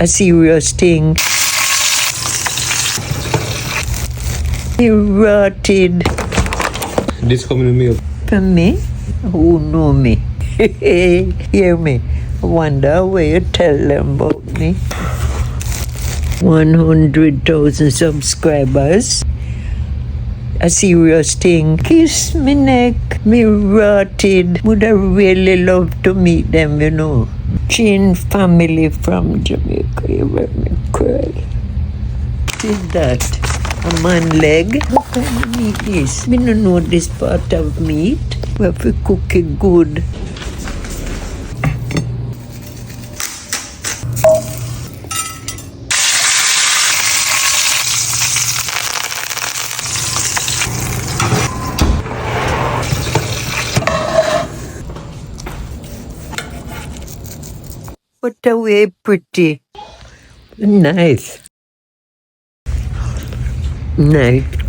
a serious thing. He rotted. This coming to me. For me? Who know me? Hear me. I wonder where you tell them about me. 100,000 subscribers. A serious thing. Kiss me neck, me rotted. Would I really love to meet them, you know. Chin family from Jamaica, you make me cry. See that? A man leg? What kind of meat is? Me no know this part of meat. We have to cook it good. What a way pretty. Nice. Nice.